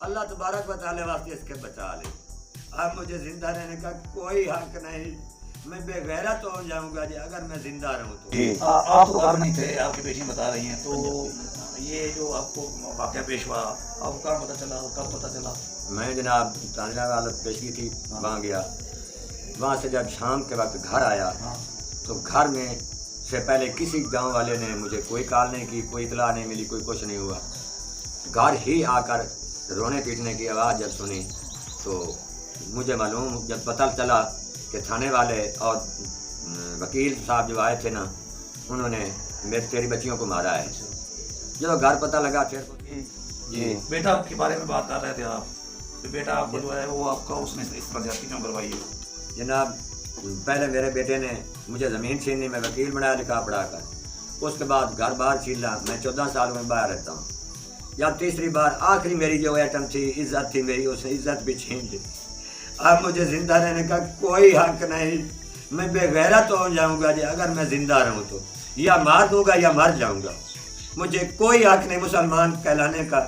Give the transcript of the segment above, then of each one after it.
اللہ تبارک و تعالی واسطے اس کے بچا لے. اب مجھے زندہ رہنے کا کوئی حق نہیں. میں بے غیرت ہو جاؤں گا جی اگر میں زندہ رہوں تو. آپ تو گھر نہیں تھے، آپ کی بیٹی بتا رہی ہیں، تو یہ جو آپ کو واقعہ پیش ہوا آپ کو کہاں پتہ چلا، کب پتہ چلا؟ میں جناب تانیہ حالت پیش کی تھی، وہاں گیا. وہاں سے جب شام کے وقت گھر آیا تو گھر میں سے پہلے کسی گاؤں والے نے مجھے کوئی کال نہیں کی، کوئی اطلاع نہیں ملی، کوئی کچھ نہیں ہوا. گھر ہی آ کر رونے پیٹنے کی آواز جب سنی تو مجھے معلوم، جب پتہ چلا کہ تھانے والے اور وکیل صاحب جو آئے تھے نا، انہوں نے تیری بچیوں کو مارا ہے. جب گھر پتہ لگا پھر جی بیٹا کے بارے میں بات کر رہے تھے آپ، بیٹا آپ کو جو ہے وہ آپ کا اس نے اس طرح زیادتی کیوں کروائی ہے؟ جناب پہلے میرے بیٹے نے مجھے زمین چھینی، میں وکیل بنایا لکھا پڑھا کر. اس کے بعد گھر باہر چھینا، میں 14 سال میں باہر رہتا ہوں. یا تیسری بار آخری میری جو ایٹم تھی، عزت تھی میری، اس نے عزت بھی چھین لی. اب مجھے زندہ رہنے کا کوئی حق نہیں. میں بے غیرت ہو جاؤں گا جی اگر میں زندہ رہوں تو. یا مار دوں گا یا مر جاؤں گا. مجھے کوئی حق نہیں مسلمان کہلانے کا.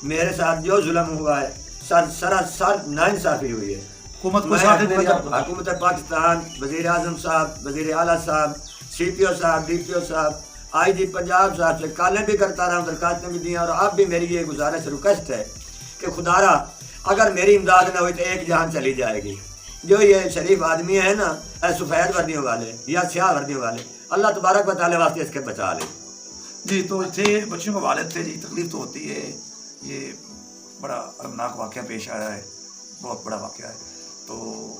میرے ساتھ جو ظلم ہوا ہے سراسر ناانصافی ہوئی ہے. حکومت کو ساتھ دے دیا آپ کو؟ حکومت پاکستان، وزیر اعظم صاحب، وزیر اعلیٰ صاحب، سی پی او صاحب، ڈی پی او صاحب، آئی جی پنجاب صاحب سے کالیں بھی کرتا رہا ہوں، درخواستیں بھی دی ہیں. اور اب بھی میری یہ گزارش ریکویسٹ ہے کہ خدا را اگر میری امداد نہ ہوئی تو ایک جان چلی جائے گی. جو یہ شریف آدمی ہے نا، سفید وردیوں والے یا سیاہ وردیوں والے، اللہ تبارک و تعالی واسطے اس کے بچا لے. جی تو تھے بچوں کے والد تھے جی، تکلیف تو ہوتی ہے. یہ بڑا المناک واقعہ پیش آیا ہے، بہت بڑا واقعہ ہے. تو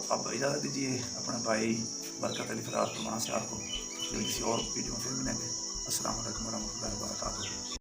اب اجازت دیجیے اپنے بھائی برکت علی فراز فرمان سے آپ کو کسی اور ویڈیو میں پھر ملیں گے. السلام علیکم ورحمۃ اللہ وبرکاتہ.